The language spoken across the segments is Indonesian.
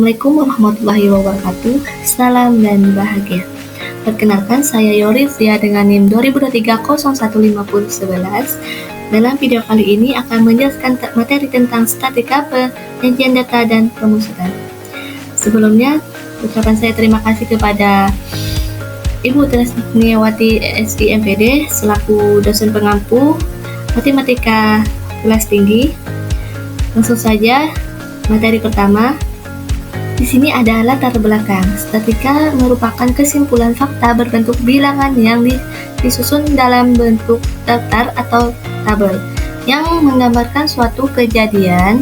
Assalamualaikum warahmatullahi wabarakatuh. Salam dan bahagia. Perkenalkan, saya Yorifia dengan NIM 2023015011. Dalam video kali ini akan menjelaskan materi tentang statika, penyajian data, dan pemusatan. Sebelumnya, ucapan saya terima kasih kepada Ibu Tresniawati SI MPD selaku dosen pengampu matematika kelas tinggi. Langsung saja, materi pertama. Di sini ada latar belakang. Statika merupakan kesimpulan fakta berbentuk bilangan yang disusun dalam bentuk daftar atau tabel yang menggambarkan suatu kejadian.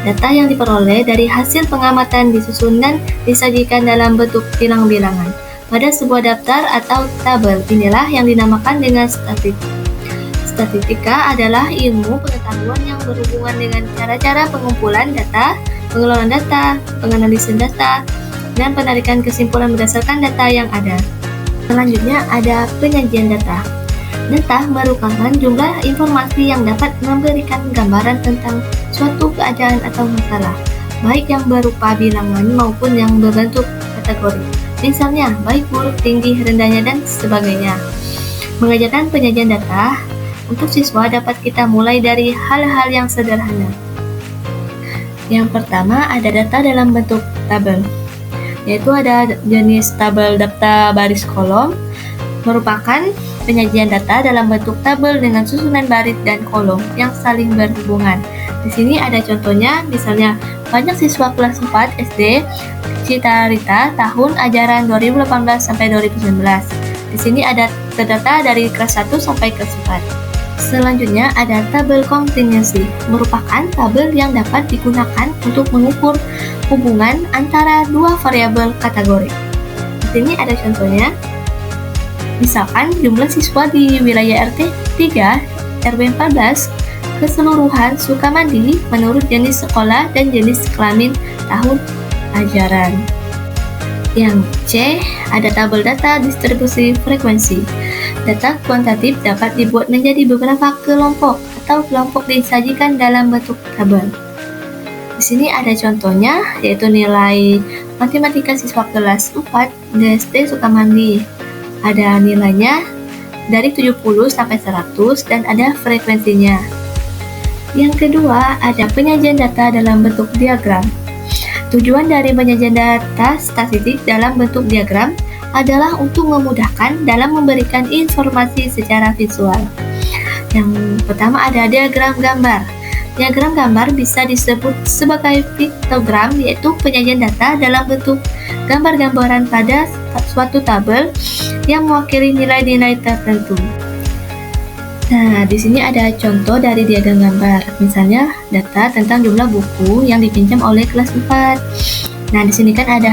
Data yang diperoleh dari hasil pengamatan disusun dan disajikan dalam bentuk bilang-bilangan pada sebuah daftar atau tabel. Inilah yang dinamakan dengan statistika. Statistika adalah ilmu pengetahuan yang berhubungan dengan cara-cara pengumpulan data, pengelolaan data, penganalisan data, dan penarikan kesimpulan berdasarkan data yang ada. Selanjutnya ada penyajian data. Data merupakan jumlah informasi yang dapat memberikan gambaran tentang suatu keadaan atau masalah, baik yang berupa bilangan maupun yang berbentuk kategori. Misalnya, baik, buruk, tinggi, rendahnya, dan sebagainya. Mengajarkan penyajian data untuk siswa dapat kita mulai dari hal-hal yang sederhana. Yang pertama ada data dalam bentuk tabel, yaitu ada jenis tabel daftar baris kolom, merupakan penyajian data dalam bentuk tabel dengan susunan baris dan kolom yang saling berhubungan. Di sini ada contohnya, misalnya banyak siswa kelas 4 SD Citarita tahun ajaran 2018 sampai 2019. Di sini ada terdata dari kelas 1 sampai kelas 4. Selanjutnya ada tabel kontingensi, merupakan tabel yang dapat digunakan untuk mengukur hubungan antara dua variabel kategori. Di sini ada contohnya, misalkan jumlah siswa di wilayah RT 3 RW 14 keseluruhan Sukamandi menurut jenis sekolah dan jenis kelamin tahun ajaran. Yang C, ada tabel data distribusi frekuensi. Data kuantitatif dapat dibuat menjadi beberapa kelompok atau kelompok disajikan dalam bentuk tabel. Di sini ada contohnya, yaitu nilai matematika siswa kelas 4 SD Sukamandi. Ada nilainya dari 70 sampai 100 dan ada frekuensinya. Yang kedua, ada penyajian data dalam bentuk diagram. Tujuan dari penyajian data statistik dalam bentuk diagram adalah untuk memudahkan dalam memberikan informasi secara visual. Yang pertama ada diagram gambar. Diagram gambar bisa disebut sebagai piktogram, yaitu penyajian data dalam bentuk gambar-gambaran pada suatu tabel yang mewakili nilai-nilai tertentu. Nah, di sini ada contoh dari diagram gambar. Misalnya, data tentang jumlah buku yang dipinjam oleh kelas 4. Nah, di sini kan ada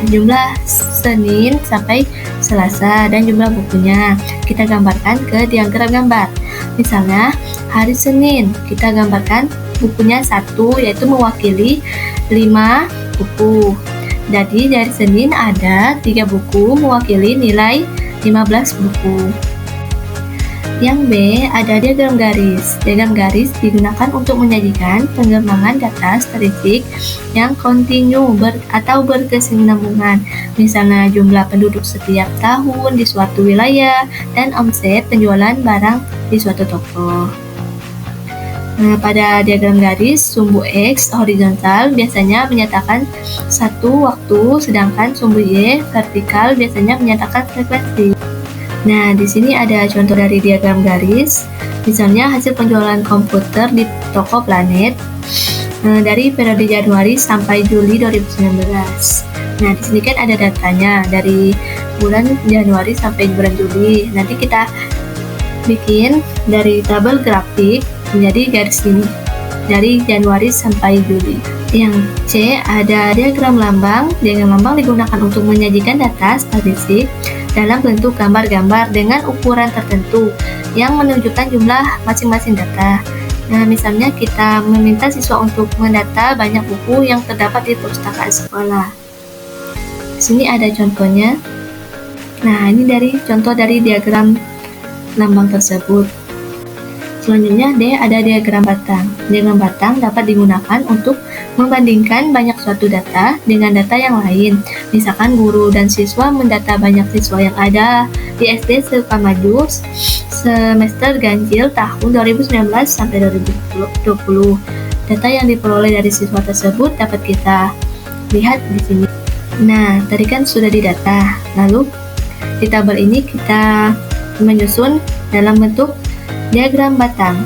jumlah Senin sampai Selasa dan jumlah bukunya. Kita gambarkan ke diagram gambar. Misalnya, hari Senin kita gambarkan bukunya 1, yaitu mewakili 5 buku. Jadi dari Senin ada 3 buku mewakili nilai 15 buku. Yang B, ada diagram garis. Diagram garis digunakan untuk menyajikan pengembangan data statistik yang kontinu atau berkesinambungan. Misalnya jumlah penduduk setiap tahun di suatu wilayah dan omset penjualan barang di suatu toko. Nah, pada diagram garis, sumbu X horizontal biasanya menyatakan satu waktu, sedangkan sumbu Y vertikal biasanya menyatakan frekuensi. Nah, di sini ada contoh dari diagram garis. Misalnya hasil penjualan komputer di toko Planet dari periode Januari sampai Juli 2019. Nah, di sini kan ada datanya dari bulan Januari sampai bulan Juli. Nanti kita bikin dari tabel grafik menjadi garis ini dari Januari sampai Juli. Yang C, ada diagram lambang. Diagram lambang digunakan untuk menyajikan data statistik dalam bentuk gambar-gambar dengan ukuran tertentu yang menunjukkan jumlah masing-masing data. Nah, misalnya kita meminta siswa untuk mendata banyak buku yang terdapat di perpustakaan sekolah. Di sini ada contohnya. Nah, ini dari contoh dari diagram lambang tersebut. Selanjutnya D, ada diagram batang. Diagram batang dapat digunakan untuk membandingkan banyak suatu data dengan data yang lain. Misalkan guru dan siswa mendata banyak siswa yang ada di SD Sukamaju semester ganjil tahun 2019 sampai 2020. Data yang diperoleh dari siswa tersebut dapat kita lihat di sini. Nah, tadi kan sudah didata. Lalu di tabel ini kita menyusun dalam bentuk diagram batang.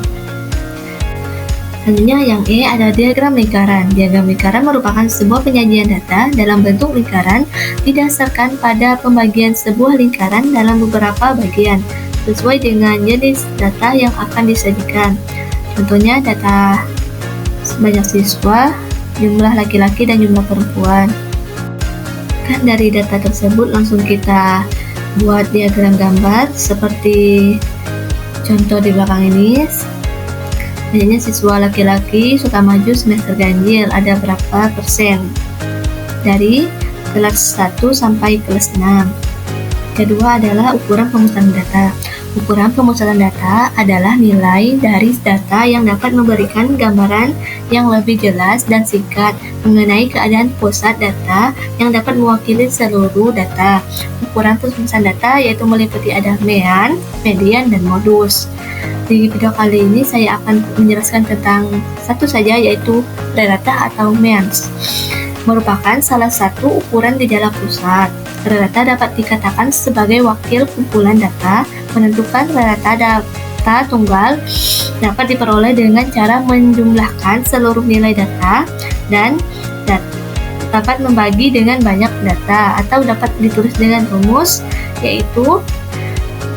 Selanjutnya yang E adalah diagram lingkaran. Diagram lingkaran merupakan sebuah penyajian data dalam bentuk lingkaran didasarkan pada pembagian sebuah lingkaran dalam beberapa bagian sesuai dengan jenis data yang akan disajikan. Contohnya data banyak siswa, jumlah laki-laki dan jumlah perempuan. Kan dari data tersebut langsung kita buat diagram gambar seperti contoh di belakang ini. Misalnya siswa laki-laki Sukamaju semester ganjil ada berapa persen dari kelas 1 sampai kelas 6. Kedua adalah ukuran pemusatan data. Ukuran pemusatan data adalah nilai dari data yang dapat memberikan gambaran yang lebih jelas dan singkat mengenai keadaan pusat data yang dapat mewakili seluruh data. Ukuran pemusatan data yaitu meliputi ada mean, median, dan modus. Di video kali ini saya akan menjelaskan tentang satu saja yaitu rata atau means. Merupakan salah satu ukuran gejala pusat. Rata dapat dikatakan sebagai wakil kumpulan data. Menentukan rata data tunggal dapat diperoleh dengan cara menjumlahkan seluruh nilai data dan dapat membagi dengan banyak data atau dapat ditulis dengan rumus yaitu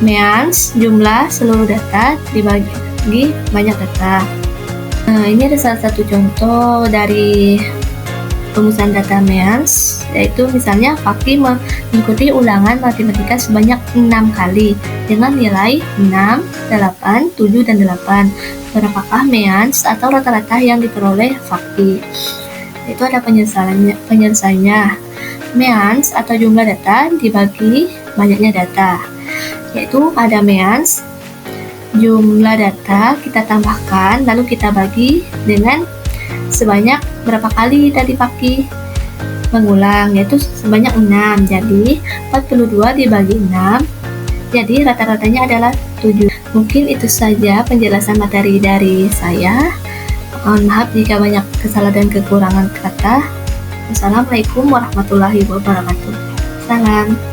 means jumlah seluruh data dibagi banyak data. Nah, ini ada salah satu contoh dari rumusan data means, yaitu misalnya Fakih mengikuti ulangan matematika sebanyak 6 kali dengan nilai 6, 8, 7, dan 8. Berapakah means atau rata-rata yang diperoleh Fakih? Itu ada penyelesaiannya. Means atau jumlah data dibagi banyaknya data, yaitu ada means jumlah data kita tambahkan lalu kita bagi dengan sebanyak berapa kali tadi Fakih mengulang, yaitu sebanyak 6. Jadi 42 dibagi 6, jadi rata-ratanya adalah 7. Mungkin itu saja penjelasan materi dari saya. Mohon maaf jika banyak kesalahan dan kekurangan kata. Wassalamualaikum warahmatullahi wabarakatuh. Salam.